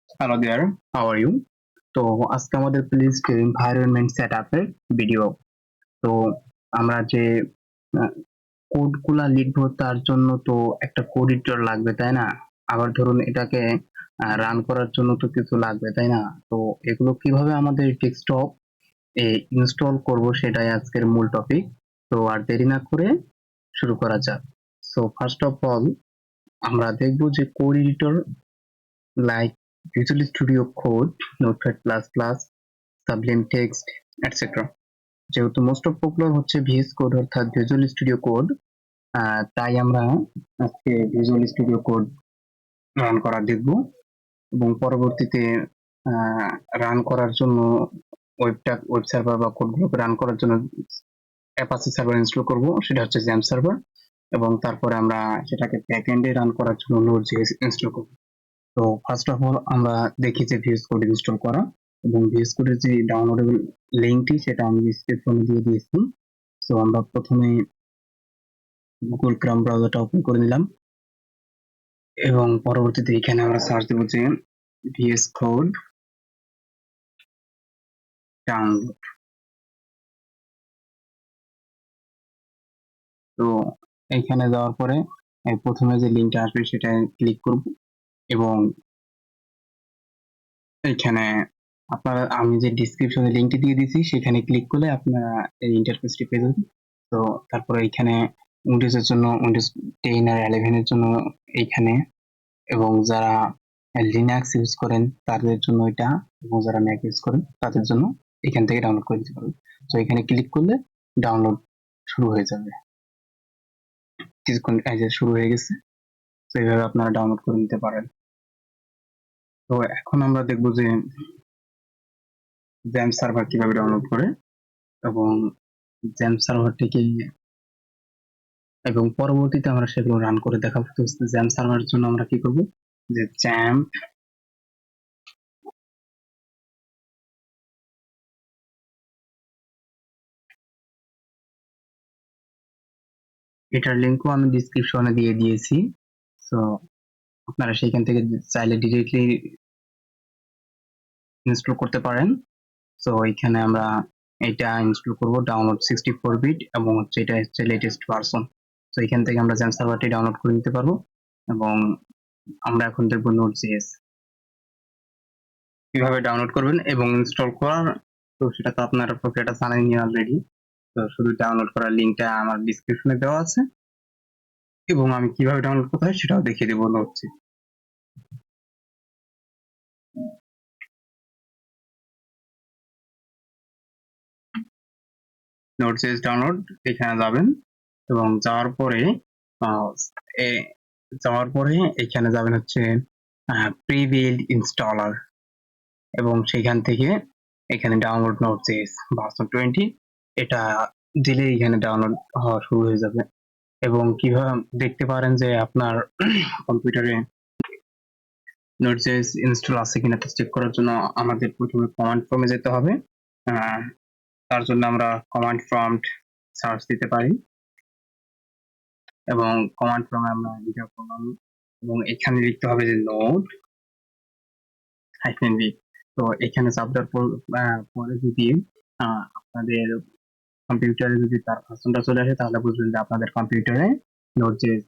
Hello there, how are you? তো আজকে আমাদের প্লিজ এনভায়রনমেন্ট সেটআপের ভিডিও। তো আমরা যে কোড গুলা লিখবো তার জন্য তো একটা কোড এডিটর লাগবে, তাই না? আবার ধরুন এটাকে রান করার জন্য তো কিছু লাগবে, তাই না? তো এগুলো কিভাবে আমাদের ডেস্কটপ ইনস্টল করব সেটাই আজকের মূল টপিক। তো আর দেরি না করে শুরু করা যাক। সো ফার্স্ট অফ অল আমরা দেখবো যে code editor like Visual Studio Code, Notepad++, Sublime Text, etc. যেহেতু মোস্ট অফ পপুলার হচ্ছে ভিএস কোড অর্থাৎ ভিজুয়াল স্টুডিও কোড, তাই আমরা আজকে ভিজুয়াল স্টুডিও কোড রান করা দেখব এবং পরবর্তীতে রান করার জন্য ওয়েব সার্ভার বা কোডগুলোকে রান করার জন্য অ্যাপাচি সার্ভার ইনস্টল করব, সেটা হচ্ছে জ্যাম সার্ভার, এবং তারপরে আমরা সেটাকে ব্যাকএন্ডে রান করার জন্য নোড.জেএস ইনস্টল করব। তো ফার্স্ট অফ অল আমরা দেখি যে ভিএস কোড ইনস্টল করা, এবং ভিএস কোডের যে ডাউনলোডেবল লিঙ্কটি সেটা আমি ডিসক্রিপশনে দিয়ে দিয়েছি। সো আমরা প্রথমে গুগল ক্রোম ব্রাউজারটা ওপেন করে নিলাম এবং পরবর্তীতে এখানে আমরা সার্চ দেবো যে ভিএস কোড ডাউনলোড। তো এখানে যাওয়ার পরে প্রথমে যে লিঙ্কটা আসবে সেটা ক্লিক করব এবং এখানে আপনারা আমি যে ডিসক্রিপশনে লিঙ্কটি দিয়ে দিয়েছি সেখানে ক্লিক করলে আপনারা এই ইন্টারফেসটি পেয়ে যাবেন। তো তারপরে এখানে উইন্ডোজের জন্য উইন্ডোজ 10 আর 11 এর জন্য এইখানে, এবং যারা লিনাক্স ইউজ করেন তাদের জন্য এটা, এবং যারা ম্যাক ইউজ করেন তাদের জন্য এখান থেকে ডাউনলোড করে দিতে পারবেন। তো এখানে ক্লিক করলে ডাউনলোড শুরু হয়ে যাবে। কিছুক্ষণ এই যে শুরু হয়ে গেছে। তো এইভাবে আপনারা ডাউনলোড করে নিতে পারেন। তো এখন আমরা দেখবো যে জ্যাম সার্ভার কিভাবে ডাউনলোড করে এবং জ্যাম সার্ভারটিকে, এবং পরবর্তীতে আমরা সেগুলো রান করে দেখাবো। তো জ্যাম সার্ভারের জন্য আমরা কি করব, যে জ্যাম এটার লিঙ্কও আমি ডিসক্রিপশনে দিয়ে দিয়েছি। সো আপনারা সেখান থেকে চাইলে ডিরেক্টলি ইনস্টল করতে পারেন। সো এখানে আমরা এটা ইনস্টল করব, ডাউনলোড 64 বিট, এবং হচ্ছে এটা হচ্ছে লেটেস্ট ভার্সন। সো এখান থেকে আমরা জ্যাম সার্ভারটি ডাউনলোড করে নিতে পারবো। এবং আমরা এখন দেখবো নোড.জেএস কিভাবে ডাউনলোড করবেন এবং ইনস্টল করার। তো সেটা তো আপনারা প্রক্রিয়াটা জানেনই অলরেডি। তো শুধু ডাউনলোড করার লিঙ্কটা আমার ডিসক্রিপশনে দেওয়া আছে, এবং আমি কিভাবে ডাউনলোড করতে হয় সেটাও দেখিয়ে দেবো নোটসে। নোটস ডাউনলোড এখানে যাবেন, এবং যাওয়ার পরে এখানে যাবেন হচ্ছে প্রি বিল্ড ইনস্টলার, এবং সেখান থেকে এখানে ডাউনলোড নোটস ভার্সন 20 এটা দিলে এখানে ডাউনলোড হওয়া শুরু হয়ে যাবে। এবং কিভাবে দেখতে পারেন যে আপনার কম্পিউটারে নোটস ইনস্টল আছে কিনা তা চেক করার জন্য আমাদের প্রথমে কমান্ড প্রম্পটে যেতে হবে। তার জন্য আমরা কমান্ড প্রম্পট সার্চ দিতে পারি, এবং কমান্ড প্রম্পটে আমরা এন্টার করলাম, এবং এখানে লিখতে হবে যে নোড -v। তো এখানে চাপ দেওয়ার পরে যদি আপনাদের কম্পিউটারে যদি তার ভার্সনটা চলে আসে তাহলে বুঝবেন যে আপনাদের কম্পিউটারে নোড.জেএস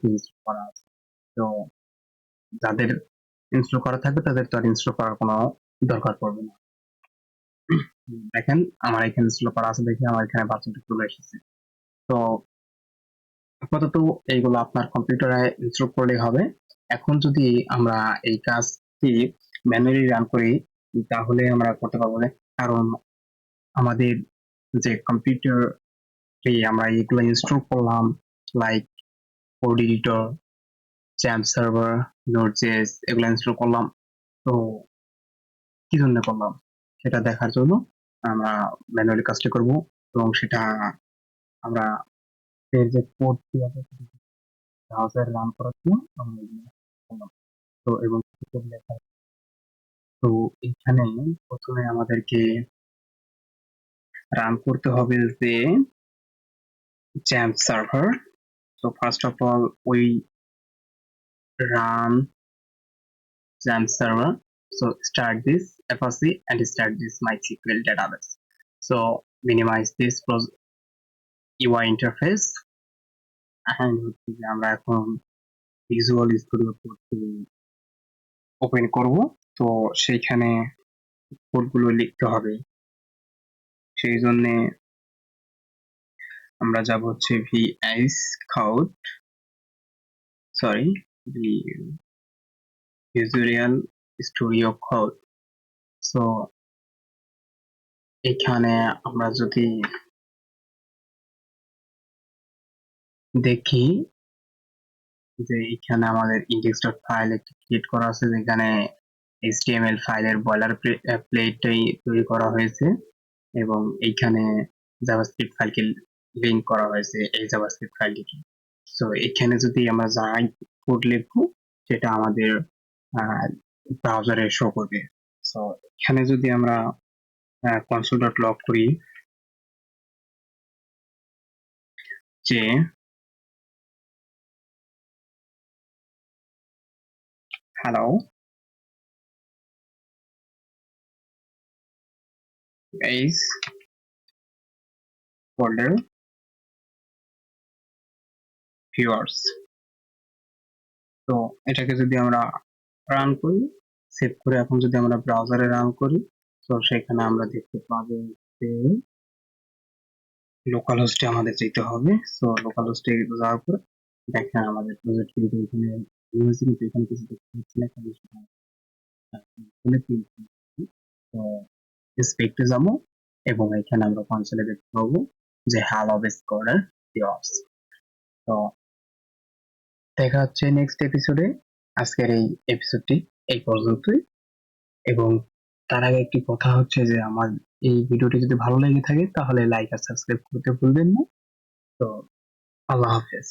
ইনস্টল করা আছে। তো যাদের ইনস্টল করা থাকবে তাদের তো আর ইনস্টল করার কোনো দরকার পড়বে না। দেখেন আমার এখানে ইনস্টল করা আছে, দেখে আমার এখানে ভার্সনটা চলে এসেছে। তো আপাতত এইগুলো আপনার কম্পিউটারে ইনস্টল করলেই হবে। এখন যদি আমরা এই কাজটি ম্যানুয়ালি রান করি তাহলে আমরা করতে পারবো না, কারণ আমাদের যে কম্পিউটার আমরা এগুলো ইনস্টল করলাম, like code editor, XAMPP server, Node.js এগুলো ইনস্টল করলাম। তো কি জন্য করলাম সেটা দেখার জন্য আমরা ম্যানুয়ালি কাজটা করব, এবং সেটা আমরা এর যে কোডটি আছে ব্রাউজার রান করার জন্য আমরা করলাম। তো এবং তো এখানে প্রথমে আমাদেরকে রান করতে হবে যে XAMPP server. So first of all we run XAMPP server, So start this Apache and start this MySQL database. So minimize this UI interface and হচ্ছে যে আমরা এখন ভিজুয়াল স্টুডিও কোড ওপেন করব। তো সেইখানে কোডগুলো লিখতে হবে, সেই জন্য আমরা যাব হচ্ছে VS Code, sorry Visual Studio Code। So এখানে আমরা যদি দেখি যে এখানে আমাদের index.file একটি ক্রিয়েট করা আছে, যেখানে HTML ফাইলের বয়লার প্লেটটাই তৈরি করা হয়েছে এবং এইখানে জাভাস্ক্রিপ্ট ফাইলকে লিংক করা হয়েছে এই জাভাস্ক্রিপ্ট ফাইলটিকে। সো এখানে যদি আমরা যাই কোড লিখবো সেটা আমাদের ব্রাউজারে শো করবে। সো এখানে যদি আমরা console.log করি যে hello is folder viewers, তো এটাকে যদি আমরা রান করি, সেভ করে এখন যদি আমরা ব্রাউজারে রান করি, তো সেখানে আমরা দেখতে পাবো যে লোকাল হোস্টে আমাদের যেতে হবে। সো লোকাল হোস্টে যাওয়ার পর দেখেন আমাদের প্রজেক্ট কিন্তু এখানে ইউএসএ কিন্তু এখানে কিছু দেখতে পাচ্ছি না, কারণ সেটা তো স্পেক্টে যাবো এবং এখানে আমরা কনসোলে দেখতে পাবো যে হ্যালো স্কোয়ার ভিউয়ার্স। তো দেখা হচ্ছে নেক্সট এপিসোডে। আজকের এই এপিসোডটি এই পর্যন্তই, এবং তার আগে একটি কথা হচ্ছে যে আমার এই ভিডিওটি যদি ভালো লেগে থাকে তাহলে লাইক আর সাবস্ক্রাইব করতে ভুলবেন না। তো আল্লাহ হাফেজ।